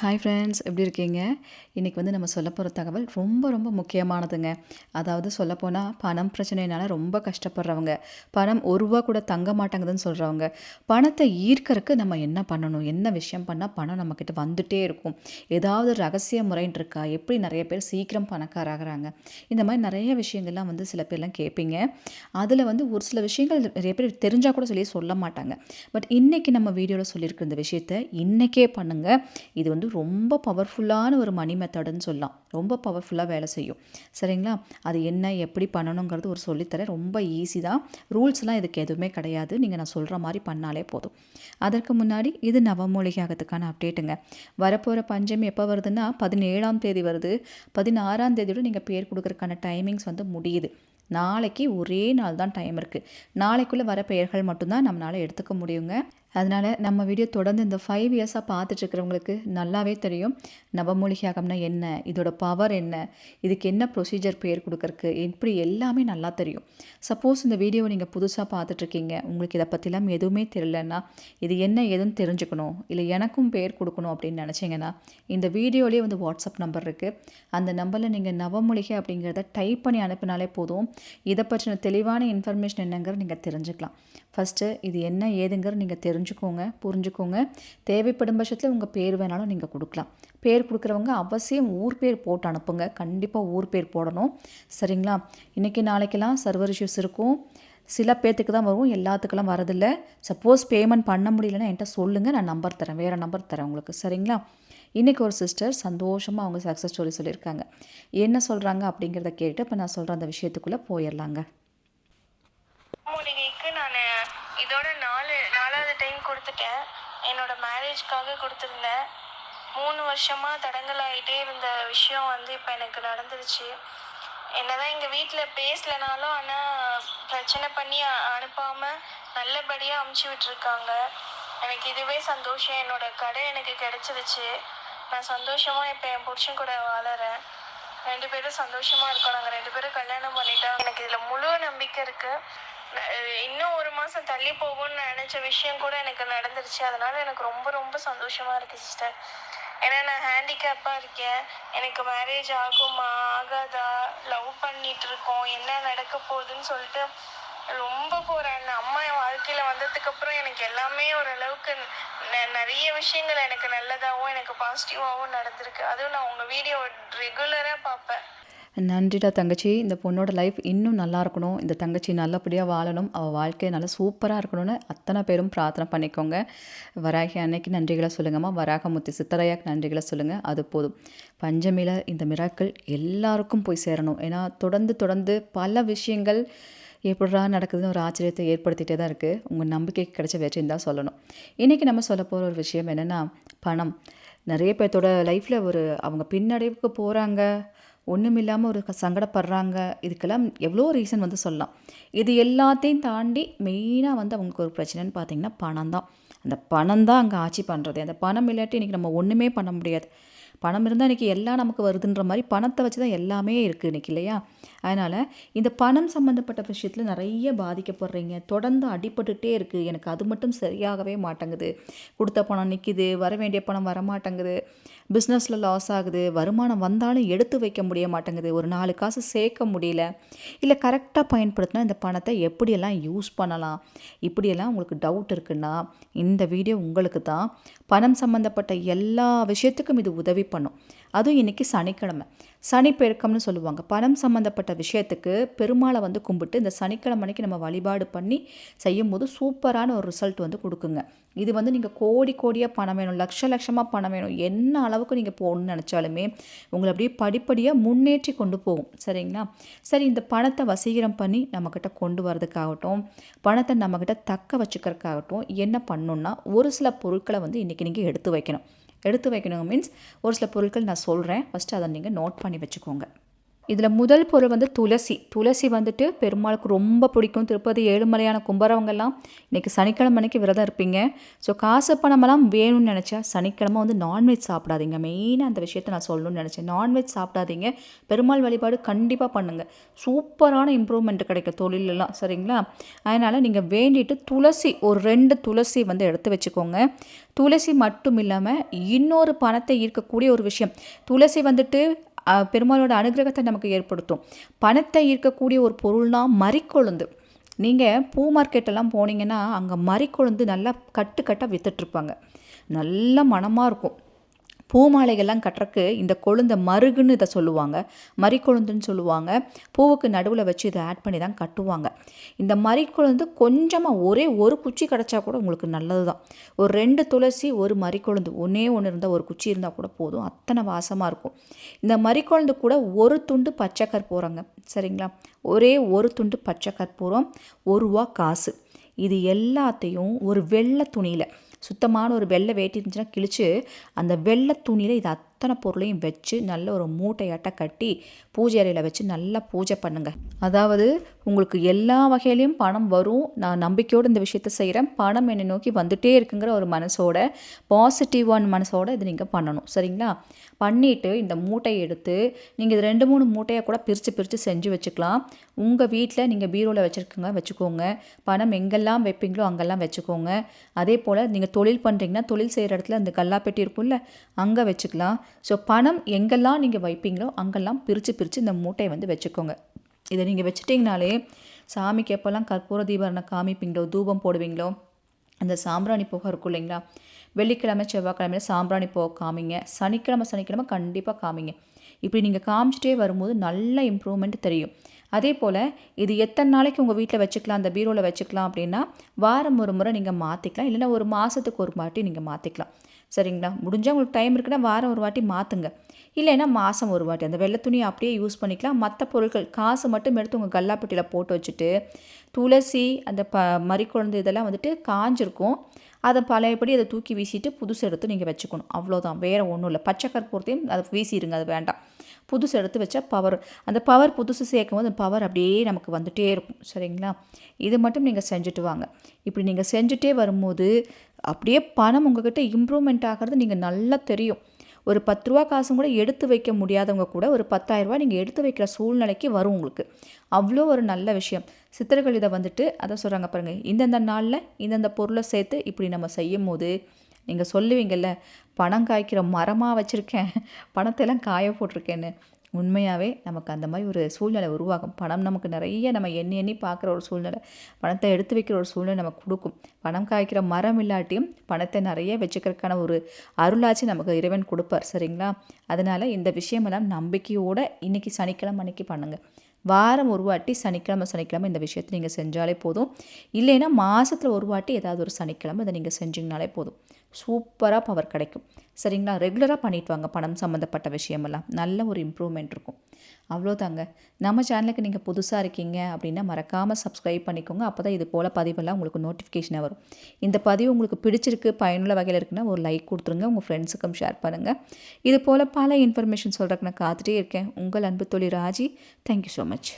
Hi friends, எப்படி இருக்கீங்க? இன்றைக்கி வந்து நம்ம சொல்ல போகிற தகவல் ரொம்ப ரொம்ப முக்கியமானதுங்க. அதாவது சொல்லப்போனால் பணம் பிரச்சனைனால ரொம்ப கஷ்டப்படுறவங்க, பணம் ரூபா கூட தங்க மாட்டாங்குதுன்னு சொல்கிறவங்க, பணத்தை ஈர்க்கறக்கு நம்ம என்ன பண்ணணும்? என்ன விஷயம் பண்ணால் பணம் நம்மக்கிட்ட வந்துட்டே இருக்கும்? ஏதாவது ரகசிய முறைன்னு இருக்கா? எப்படி நிறைய பேர் சீக்கிரம் பணக்காராகிறாங்க? இந்த மாதிரி நிறைய விஷயங்கள்லாம் வந்து சில பேர்லாம் கேட்பீங்க. அதில் வந்து ஒரு சில விஷயங்கள் நிறைய பேர் தெரிஞ்சால் கூட சொல்ல மாட்டாங்க. பட் இன்றைக்கி நம்ம வீடியோவில் சொல்லியிருக்கிற இந்த விஷயத்தை இன்றைக்கே பண்ணுங்கள். இது வந்து ரொம்ப பவர்ஃபுல்லான ஒரு மணி மெத்தடுன்னு சொல்லலாம். ரொம்ப பவர்ஃபுல்லாக வேலை செய்யும். சரிங்களா? அது என்ன எப்படி பண்ணணுங்கிறது ஒரு சொல்லித்தரேன். ரொம்ப ஈஸி தான். ரூல்ஸ்லாம் இதுக்கு எதுவுமே கிடையாது. நீங்கள் நான் சொல்கிற மாதிரி பண்ணாலே போதும். அதற்கு முன்னாடி இது நவமூலிகையாகத்துக்கான அப்டேட்டுங்க. வரப்போகிற பஞ்சமி எப்போ வருதுன்னா 17ஆம் தேதி வருது. 16ஆம் தேதியோட நீங்கள் பேர் கொடுக்குறதுக்கான டைமிங்ஸ் வந்து முடியுது. நாளைக்கு ஒரே நாள் தான் டைம் இருக்குது. நாளைக்குள்ளே வர பெயர்கள் மட்டும்தான் நம்மளால் எடுத்துக்க முடியுங்க. அதனால் நம்ம வீடியோ தொடர்ந்து இந்த 5 இயர்ஸாக பார்த்துட்ருக்கிறவங்களுக்கு நல்லாவே தெரியும் நவமூலிகையாகம்னா என்ன, இதோட பவர் என்ன, இதுக்கு என்ன ப்ரொசீஜர் பேர் கொடுக்கறக்கு, இப்படி எல்லாமே நல்லா தெரியும். சப்போஸ் இந்த வீடியோவை நீங்கள் புதுசாக பார்த்துட்ருக்கீங்க, உங்களுக்கு இதை பற்றிலாம் எதுவுமே தெரியலன்னா, இது என்ன ஏதுன்னு தெரிஞ்சுக்கணும், இல்லை எனக்கும் பேர் கொடுக்கணும் அப்படின்னு நினச்சிங்கன்னா, இந்த வீடியோலேயே வந்து வாட்ஸ்அப் நம்பர் இருக்குது. அந்த நம்பரில் நீங்கள் நவமூலிகை அப்படிங்கிறத டைப் பண்ணி அனுப்பினாலே போதும். இதை பற்றின தெளிவான இன்ஃபர்மேஷன் என்னங்கிறது நீங்கள் தெரிஞ்சுக்கலாம். ஃபஸ்ட்டு இது என்ன ஏதுங்கிறது நீங்கள் தெரிஞ்சுக்கோங்க, புரிஞ்சுக்கோங்க. தேவைப்படும் பட்சத்தில் உங்கள் பேர் வேணாலும் நீங்கள் கொடுக்கலாம். பேர் கொடுக்குறவங்க அவசியம் ஊர் பேர் போட்டு அனுப்புங்க. கண்டிப்பாக ஊர் பேர் போடணும். சரிங்களா? இன்றைக்கி நாளைக்கெல்லாம் சர்வர் இஷ்யூஸ் இருக்கும். சில பேர்த்துக்கு தான் வரும், எல்லாத்துக்கெல்லாம் வரதில்லை. சப்போஸ் பேமெண்ட் பண்ண முடியலன்னா என்கிட்ட சொல்லுங்கள், நான் நம்பர் தரேன், வேறு நம்பர் தரேன் உங்களுக்கு. சரிங்களா? இன்றைக்கி ஒரு சிஸ்டர் சந்தோஷமாக அவங்க சக்ஸஸ் ஸ்டோரி சொல்லியிருக்காங்க. என்ன சொல்கிறாங்க அப்படிங்கிறத கேட்டு இப்போ நான் சொல்கிற அந்த விஷயத்துக்குள்ளே போயிடலாங்க. மூலிகைக்கு நான் இதோட நாலாவது டைம் கொடுத்துட்டேன். என்னோட மேரேஜ்க்காக கொடுத்துருந்தேன். 3 வருஷமாக தடங்கலாகிட்டே இருந்த விஷயம் வந்து இப்போ எனக்கு நடந்துருச்சு. என்னதான் எங்கள் வீட்டில் பேசலைனாலும் ஆனால் பிரச்சனை பண்ணி அனுப்பாமல் நல்லபடியாக அமுச்சு விட்டுருக்காங்க. எனக்கு இதுவே சந்தோஷம். என்னோட கடை எனக்கு கிடச்சிருச்சு. நான் சந்தோஷமாக இப்போ என் புருஷன் கூட வாழறேன். 2 பேரும் சந்தோஷமாக இருக்கோம். நாங்கள் 2 பேரும் கல்யாணம் பண்ணிட்டோம். எனக்கு இதில் முழு நம்பிக்கை இருக்குது. இன்னும் 1 மாதம் தள்ளி போகும்னு நினச்ச விஷயம் கூட எனக்கு நடந்துருச்சு. அதனால் எனக்கு ரொம்ப ரொம்ப சந்தோஷமாக இருக்குது சிஸ்டர். ஏன்னா நான் ஹேண்டிகேப்பாக இருக்கேன். எனக்கு மேரேஜ் ஆகுமா ஆகாதா, லவ் பண்ணிகிட்டு இருக்கோம், என்ன நடக்க போகுதுன்னு சொல்லிட்டு ரொம்ப போகிறேன். அம்மா என் வாழ்க்கையில் வந்ததுக்கப்புறம் எனக்கு எல்லாமே ஓரளவுக்கு நிறைய விஷயங்கள் எனக்கு நல்லதாகவும் எனக்கு பாசிட்டிவாகவும் நடந்திருக்கு. அதுவும் நான் உங்கள் வீடியோ ரெகுலராக பார்ப்பேன். நன்றிடா தங்கச்சி. இந்த பொண்ணோட லைஃப் இன்னும் நல்லா இருக்கணும், இந்த தங்கச்சி நல்லபடியாக வாழணும், அவள் வாழ்க்கை நல்லா சூப்பராக இருக்கணும்னு அத்தனை பேரும் பிரார்த்தனை பண்ணிக்கோங்க. வராகி அன்னைக்கு நன்றிகளை சொல்லுங்கம்மா. வராகமுத்தி சித்தரையாக்கு நன்றிகளை சொல்லுங்கள். அது போதும். பஞ்சமியில் இந்த மிராக்கள் எல்லாருக்கும் போய் சேரணும். ஏன்னா தொடர்ந்து தொடர்ந்து பல விஷயங்கள் எப்படா நடக்குதுன்னு ஒரு ஆச்சரியத்தை ஏற்படுத்திகிட்டே தான் இருக்குது. உங்கள் நம்பிக்கைக்கு கிடைச்ச வெற்றின்னு தான் சொல்லணும். இன்றைக்கி நம்ம சொல்ல போகிற ஒரு விஷயம் என்னென்னா பணம். நிறைய பேர்த்தோட லைஃப்பில் அவங்க பின்னடைவுக்கு போகிறாங்க, ஒன்றுமில்லாமல் ஒரு சங்கடப்படுறாங்க. இதுக்கெல்லாம் எவ்வளோ ரீசன் வந்து சொல்லலாம். இது எல்லாத்தையும் தாண்டி மெயினாக வந்து அவங்களுக்கு ஒரு பிரச்சனைன்னு பார்த்தீங்கன்னா பணம் தான். அந்த பணம் தான் அங்கே ஆட்சி பண்ணுறது. அந்த பணம் இல்லாட்டி இன்றைக்கி நம்ம ஒன்றுமே பண்ண முடியாது. பணம் இருந்தால் இன்றைக்கி எல்லாம் நமக்கு வருதுன்ற மாதிரி பணத்தை வச்சு தான் எல்லாமே இருக்குது இன்றைக்கி, இல்லையா? அதனால் இந்த பணம் சம்மந்தப்பட்ட விஷயத்தில் நிறைய பாதிக்கப்படுறீங்க. தொடர்ந்து அடிபட்டுகிட்டே இருக்குது. எனக்கு அது மட்டும் சரியாகவே மாட்டேங்குது. கொடுத்த பணம் நிற்கிது, வர வேண்டிய பணம் வரமாட்டேங்குது, பிஸ்னஸில் லாஸ் ஆகுது, வருமானம் வந்தாலும் எடுத்து வைக்க முடிய மாட்டேங்குது, ஒரு 4 காசு சேர்க்க முடியல, இல்லை கரெக்டாக பயன்படுத்தினா இந்த பணத்தை எப்படியெல்லாம் யூஸ் பண்ணலாம், இப்படியெல்லாம் உங்களுக்கு டவுட் இருக்குன்னா இந்த வீடியோ உங்களுக்கு தான். பணம் சம்மந்தப்பட்ட எல்லா விஷயத்துக்கும் இது உதவி பண்ணும். அதுவும் இன்றைக்கி சனிக்கிழமை, சனிப்பெருக்கம்னு சொல்லுவாங்க. பணம் சம்மந்தப்பட்ட விஷயத்துக்கு பெருமாளை வந்து கும்பிட்டு இந்த சனிக்கிழமை அன்னைக்கு நம்ம வழிபாடு பண்ணி செய்யும்போது சூப்பரான ஒரு ரிசல்ட் வந்து கொடுக்குங்க. இது வந்து நீங்கள் கோடி கோடியாக பணம் வேணும், லட்சமாக பணம் வேணும், என்ன அளவுக்கு நீங்கள் போகணும்னு நினச்சாலுமே உங்களை அப்படியே படிப்படியாக முன்னேற்றி கொண்டு போகும். சரிங்களா? சரி, இந்த பணத்தை வசீகரம் பண்ணி நம்மக்கிட்ட கொண்டு வரதுக்காகட்டும், பணத்தை நம்மக்கிட்ட தக்க வச்சுக்கிறதுக்காகட்டும் என்ன பண்ணணுன்னா ஒரு சில பொருட்களை வந்து இன்றைக்கி நீங்கள் எடுத்து வைக்கணும். எடுத்து வைக்கணும் மீன்ஸ் ஒரு சில பொருட்கள் நான் சொல்கிறேன். ஃபஸ்ட்டு அதை நீங்கள் நோட் பண்ணி வச்சுக்கோங்க. இதில் முதல் பொருள் வந்து துளசி. துளசி வந்துட்டு பெருமாளுக்கு ரொம்ப பிடிக்கும். திருப்பதி ஏழுமலையான கும்புறவங்கெல்லாம் இன்றைக்கி சனிக்கிழமை அன்னைக்கு விரதம் இருப்பீங்க. ஸோ காசு பணமெல்லாம் வேணும்னு நினச்சா சனிக்கிழமை வந்து நான்வெஜ் சாப்பிடாதீங்க. மெயினாக அந்த விஷயத்தை நான் சொல்லணும்னு நினச்சேன். நான்வெஜ் சாப்பிடாதீங்க. பெருமாள் வழிபாடு கண்டிப்பாக பண்ணுங்கள். சூப்பரான இம்ப்ரூவ்மெண்ட் கிடைக்கும் தொழிலெல்லாம், சரிங்களா? அதனால் நீங்கள் வேண்டிட்டு துளசி ஒரு 2 துளசி வந்து எடுத்து வச்சுக்கோங்க. துளசி மட்டும் இல்லாமல் இன்னொரு பணத்தை ஈர்க்கக்கூடிய ஒரு விஷயம். துளசி வந்துட்டு பெருமாளோட அனுகிரகத்தை நமக்கு ஏற்படுத்தும். பணத்தை ஈர்க்கக்கூடிய ஒரு பொருள்னால் மறிக்கொழுந்து. நீங்கள் பூ மார்க்கெட்டெல்லாம் போனீங்கன்னா அங்கே மறிக்கொழுந்து நல்லா கட்டாக விற்றுட்ருப்பாங்க. நல்ல மணமாக இருக்கும். பூ மாலைகள்லாம் கட்டுறக்கு இந்த கொழுந்தை மருகுன்னு இதை சொல்லுவாங்க, மறிக்கொழுந்துன்னு சொல்லுவாங்க. பூவுக்கு நடுவில் வச்சு இதை ஆட் பண்ணி தான் கட்டுவாங்க. இந்த மறிக்கொழுந்து கொஞ்சமாக ஒரே ஒரு குச்சி கிடச்சா கூட உங்களுக்கு நல்லது தான். ஒரு 2 துளசி, ஒரு மறிக்கொழுந்து, ஒன்றே இருந்தால் ஒரு குச்சி இருந்தால் கூட போதும், அத்தனை வாசமாக இருக்கும். இந்த மறிக்கொழுந்து கூட ஒரு துண்டு பச்சை கற்பூரங்க, சரிங்களா? ஒரே ஒரு துண்டு பச்சை கற்பூரம், ₹1 காசு. இது எல்லாத்தையும் ஒரு வெள்ளை துணியில், சுத்தமான ஒரு வெள்ளை வேட்டி இருந்துச்சுன்னா கிழிச்சு அந்த வெள்ளை துணியில் இது அத்தனை பொருளையும் வச்சு நல்ல ஒரு மூட்டையாட்ட கட்டி பூஜை அறையில் வச்சு நல்லா பூஜை பண்ணுங்கள். அதாவது உங்களுக்கு எல்லா வகையிலையும் பணம் வரும். நான் நம்பிக்கையோடு இந்த விஷயத்த செய்கிறேன். பணம் என்னை நோக்கி வந்துகிட்டே இருக்குங்கிற ஒரு மனசோட, பாசிட்டிவான மனசோட இது நீங்கள் பண்ணணும், சரிங்களா? பண்ணிவிட்டு இந்த மூட்டையை எடுத்து நீங்கள் இது 2-3 மூட்டையாக கூட பிரித்து செஞ்சு வச்சுக்கலாம். உங்கள் வீட்டில் நீங்கள் பீரோவில் வச்சுக்கோங்க. பணம் எங்கெல்லாம் வைப்பீங்களோ அங்கெல்லாம் வச்சுக்கோங்க. அதே போல் நீங்கள் தொழில் பண்ணுறீங்கன்னா தொழில் செய்கிற இடத்துல அந்த கல்லாப்பெட்டி இருக்கும்ல, அங்கே வச்சுக்கலாம். ஸோ பணம் எங்கெல்லாம் நீங்கள் வைப்பீங்களோ அங்கெல்லாம் பிரித்து இந்த மூட்டையை வந்து வச்சுக்கோங்க. இதை நீங்கள் வச்சுட்டிங்கனாலே சாமிக்கு எப்போல்லாம் கற்பூர தீபாவளி காமிப்பீங்களோ, தூபம் போடுவீங்களோ, அந்த சாம்பிராணி புகை இருக்கும் இல்லைங்களா, வெள்ளிக்கிழமை செவ்வாய்க்கிழமையில சாம்பிராணி புகை காமிங்க. சனிக்கிழமை கண்டிப்பாக காமிங்க. இப்படி நீங்கள் காமிச்சிட்டே வரும்போது நல்ல இம்ப்ரூவ்மெண்ட் தெரியும். அதே போல் இது எத்தனை நாளைக்கு உங்கள் வீட்டில் வச்சுக்கலாம், அந்த பீரோவில் வச்சுக்கலாம் அப்படின்னா வாரம் ஒரு முறை நீங்கள் மாற்றிக்கலாம். இல்லைன்னா ஒரு மாதத்துக்கு ஒரு வாட்டி நீங்கள் மாற்றிக்கலாம், சரிங்களா? முடிஞ்சால் உங்களுக்கு டைம் இருக்குன்னா வாரம் ஒரு வாட்டி மாற்றுங்க. இல்லைன்னா மாதம் ஒரு வாட்டி அந்த வெள்ளை துணியை அப்படியே யூஸ் பண்ணிக்கலாம். மற்ற பொருட்கள் காசு மட்டும் எடுத்து உங்கள் கல்லாப்பெட்டியில் போட்டு வச்சுட்டு, துளசி அந்த மறிக்கொழுந்து இதெல்லாம் வந்துட்டு காஞ்சிருக்கும், அதை பழையபடி அதை தூக்கி வீசிட்டு புதுசு எடுத்து நீங்கள் வச்சுக்கணும். அவ்வளோதான், வேறு ஒன்றும் இல்லை. பச்சை கற்பூரத்தையும் அதை வீசிடுங்க, அது வேண்டாம். புதுசு எடுத்து வச்சா பவர், அந்த பவர் புதுசு சேர்க்கும் போது அந்த பவர் அப்படியே நமக்கு வந்துகிட்டே இருக்கும், சரிங்களா? இது மட்டும் நீங்கள் செஞ்சுட்டு வாங்க. இப்படி நீங்கள் செஞ்சுட்டே வரும்போது அப்படியே பணம் உங்கள்கிட்ட இம்ப்ரூவ்மெண்ட் ஆகிறது நீங்கள் நல்லா தெரியும். ஒரு ₹10 காசும் கூட எடுத்து வைக்க முடியாதவங்க கூட ஒரு ₹10,000 நீங்கள் எடுத்து வைக்கிற சூழ்நிலைக்கு வரும் உங்களுக்கு. அவ்வளோ ஒரு நல்ல விஷயம். சித்தர்கள் இதை வந்துட்டு அதை சொல்கிறாங்க பாருங்கள், இந்தந்த நாளில் இந்தந்த பொருளை சேர்த்து இப்படி நம்ம செய்யும் போது நீங்கள் சொல்லுவீங்கள்ல, பணம் காய்க்கிற மரமாக வச்சுருக்கேன், பணத்தையெல்லாம் காய போட்டிருக்கேன்னு. உண்மையாகவே நமக்கு அந்த மாதிரி ஒரு சூழ்நிலை உருவாகும். பணம் நமக்கு நிறைய நம்ம எண்ணி பார்க்குற ஒரு சூழ்நிலை, பணத்தை எடுத்து வைக்கிற ஒரு சூழ்நிலை நமக்கு கொடுக்கும். பணம் காய்க்கிற மரம் இல்லாட்டியும் பணத்தை நிறைய வச்சுக்கிறதுக்கான ஒரு அருளாச்சு நமக்கு இறைவன் கொடுப்பார், சரிங்களா? அதனால் இந்த விஷயமெல்லாம் நம்பிக்கையோடு இன்றைக்கி சனிக்கிழமை அன்றைக்கி பண்ணுங்கள். வாரம் ஒரு வாட்டி சனிக்கிழமை இந்த விஷயத்தை நீங்கள் செஞ்சாலே போதும். இல்லைன்னா மாதத்தில் ஒரு வாட்டி ஏதாவது ஒரு சனிக்கிழமை இதை நீங்கள் செஞ்சிங்கனாலே போதும். சூப்பராக பவர் கிடைக்கும், சரிங்களா? ரெகுலராக பண்ணிட்டு வாங்க. பணம் சம்மந்தப்பட்ட விஷயமெல்லாம் நல்ல ஒரு இம்ப்ரூவ்மெண்ட் இருக்கும். அவ்வளோதாங்க. நம்ம சேனலுக்கு நீங்கள் புதுசாக இருக்கீங்க அப்படின்னா மறக்காமல் சப்ஸ்கிரைப் பண்ணிக்கோங்க. அப்போ தான் இது போல் பதிவெல்லாம் உங்களுக்கு நோட்டிஃபிகேஷனாக வரும். இந்த பதிவு உங்களுக்கு பிடிச்சிருக்கு, பயனுள்ள வகையில் இருக்குன்னா ஒரு லைக் கொடுத்துருங்க. உங்கள் ஃப்ரெண்ட்ஸுக்கும் ஷேர் பண்ணுங்கள். இது போல் பல இன்ஃபர்மேஷன் சொல்கிறதுக்கு நான் காத்துட்டே இருக்கேன். உங்கள் அன்பு தோழி ராஜி. Thank you so much.